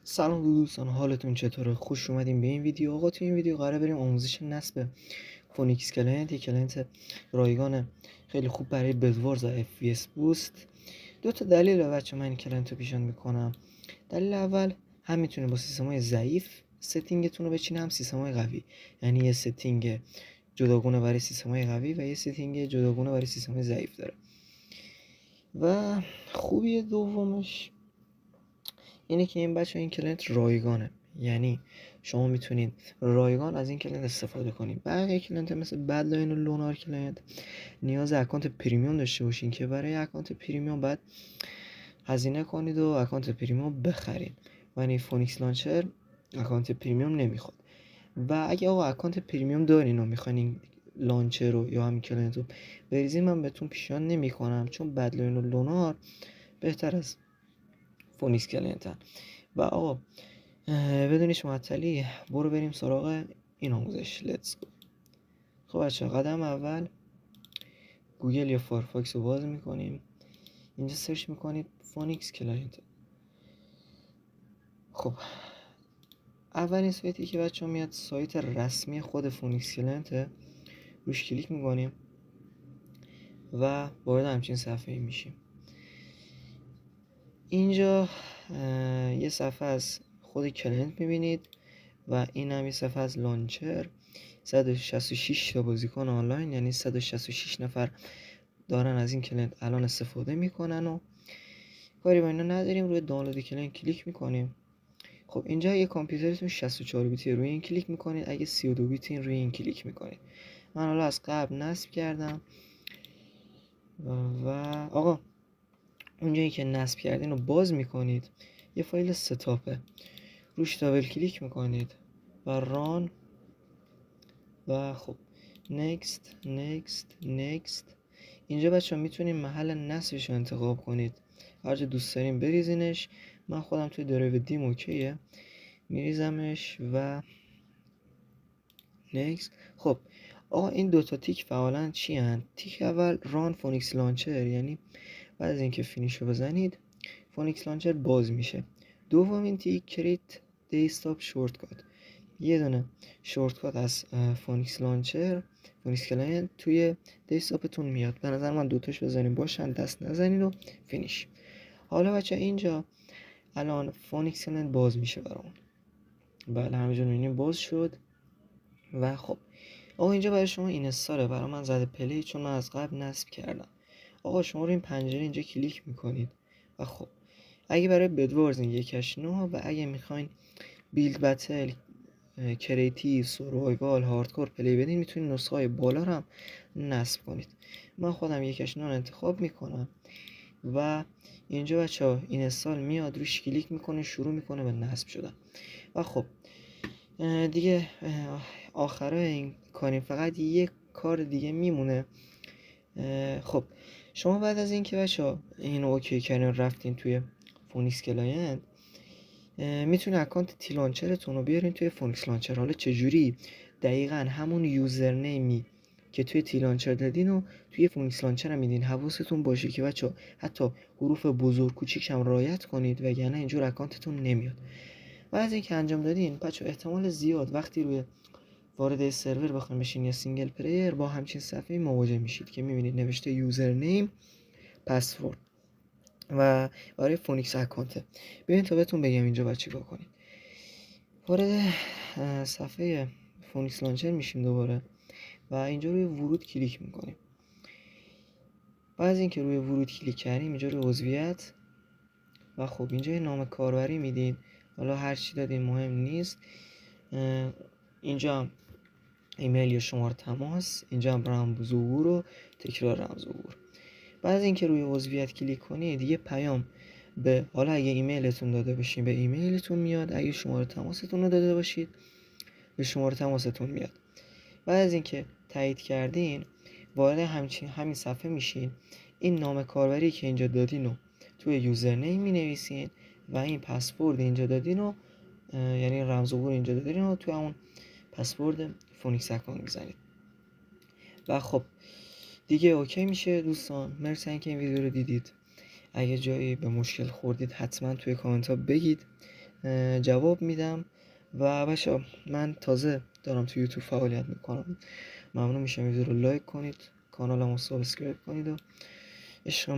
سلام دوستان، حالتون چطوره؟ خوش اومدیم به این ویدیو. آقا تو این ویدیو قراره بریم آموزش نصب فونیکس کلاینت، یک کلاینت رایگان خیلی خوب برای بدوارز و اف پی اس بوست. دو تا دلیل بچه من این کلاینت رو پیشنهاد میکنم. دلیل اول، هم میتونه با سیستم‌های ضعیف ستینگتون رو بچینه، هم سیستم‌های قوی. یعنی یه ستینگ جداگونه برای سیستم‌های قوی و یه ستینگ جداگونه برای سیستم‌های ضعیف داره. و خوبی دومش اینه که این بچه این کلاینت رایگانه، یعنی شما میتونید رایگان از این کلاینت استفاده کنید. بقیه کلاینت مثل بدلاین و لونار کلاینت نیاز اکانت پریمیوم داشته باشین که برای اکانت پریمیوم باید هزینه کنید و اکانت پریمیوم بخرید و این فونیکس لانچر اکانت پریمیوم نمیخواد. و اگه آقا اکانت پریمیوم دارین و میخواین لانچر رو یا همین کلاینت رو بریزین، من بهتون پیشنهاد نمیکنم، چون بدلاین و لونار بهتر از فونیکس کلاینتن. و آقا بدونیش معطلی، برو بریم سراغ این آموزش. لیتس گو. خب بچه، قدم اول گوگل یا فایرفاکس رو باز میکنیم. اینجا سرچ میکنید فونیکس کلاینت. خب اولین سایتی که بچه میاد سایت رسمی خود فونیکس کلاینت، روش کلیک میکنیم و وارد همچین صفحه میشیم. اینجا یه صفحه از خود کلاینت میبینید و این هم یه صفحه از لانچر. 166 تا بازیکن آنلاین، یعنی 166 نفر دارن از این کلاینت الان استفاده میکنن و کاری با اینا نداریم. روی دانلود کلاینت کلیک میکنیم. خب اینجا یه کامپیوترتون 64 بیتی، روی این کلیک میکنید. اگه 32 بیتی روی این کلیک میکنید. من حالا از قبل نصب کردم و آقا اونجایی که نصب کردین رو باز میکنید، یه فایل ستاپه، روش دابل کلیک میکنید و ران و خب next. اینجا بچه ها میتونید محل نصبش رو انتخاب کنید، هر جا دوست داریم بریزینش. من خودم توی درایو دیم اوکیه، میریزمش و next. خب آقا این دوتا تیک فعالا چی هن؟ تیک اول ران فونیکس لانچر، یعنی بعد از اینکه فینیش رو بزنید فونیکس لانچر باز میشه. دومین تیک کریت دیسکتاپ شورتکات، یه دونه شورتکات از فونیکس لانچر فونیکس کلاینت توی دسکتاپتون میاد. به نظر من دوتاش بزنین باشن، دست نزنید و فینیش. حالا بچه اینجا الان فونیکس کلاینت باز میشه برامون. بله همینجور میبینیم باز شد. و خب آقا اینجا برای شما این استاره، برای من زده پلی چون من از قبل نصب کردم. آقا شما رو این پنجره اینجا کلیک میکنید و خب اگه برای بدوارز 1.9 و اگه میخواین بیلد بتل، کریتیو، سوروایوال، هاردکور پلی بدین، میتونید نسخه های بالا رو هم نصب کنید. من خودم 1.9 انتخاب میکنم و اینجا بچه ها این استال میاد، روش کلیک میکنه، شروع میکنه به نصب شدن. و خب دیگه آخرای این کاریم، فقط یک کار دیگه میمونه. خب شما بعد از اینکه بچه ها اینو اوکی کردین رفتین توی فونیکس کلاینت، میتونه اکانت تی لانچرتون رو بیارین توی فونیکس لانچر. حالا چجوری؟ دقیقاً همون یوزرنیمی که توی تی لانچر دادین و توی فونیکس لانچر هم میدین. حواستون باشه که بچه حتی حروف بزرگ کوچیک هم رعایت کنید، وگرنه اینجور اکانتتون نمیاد. و از اینکه انجام دادین بچه احتمال زیاد وقتی روی وارد سرور بخواید بشین یا سینگل پلیر، با همچین صفحه مواجه میشید که میبینید نوشته یوزرنیم، پسورد و برای فونیکس اکانته. ببین تا بهتون بگم اینجا باید چیکار کنید. وارد صفحه فونیکس لانچر میشیم دوباره و اینجا روی ورود کلیک میکنیم. بعد از اینکه روی ورود کلیک کردیم اینجا روی عضویت و خب اینجا یه نام کاربری میدین، حالا هر چی دادین مهم نیست. اینجا هم ایمیل یا شماره تماس، اینجا هم رمز ظهور و تکرار رمز ظهور. بعد از اینکه روی عضویت کلیک کنید یه پیام به، حالا اگه ایمیلتون داده باشین به ایمیلتون میاد، اگه شماره تماستون رو داده باشید به شماره تماستون میاد. بعد از اینکه تایید کردین وارد همین صفحه میشین. این نام کاربری که اینجا دادین رو توی یوزرنیم می نویسین و این پسورد اینجا دادین رو، یعنی رمز ظهور اینجا دادین رو توی اون پسورد فونیکس اکانت میزنید. و خب دیگه اوکی میشه دوستان. مرسی اینکه این ویدیو رو دیدید. اگه جایی به مشکل خوردید حتما توی کامنت ها بگید جواب میدم. و بچه من تازه دارم تو یوتیوب فعالیت میکنم، ممنون میشم ویدیو رو لایک کنید، کانالمو سابسکرایب کنید و عشق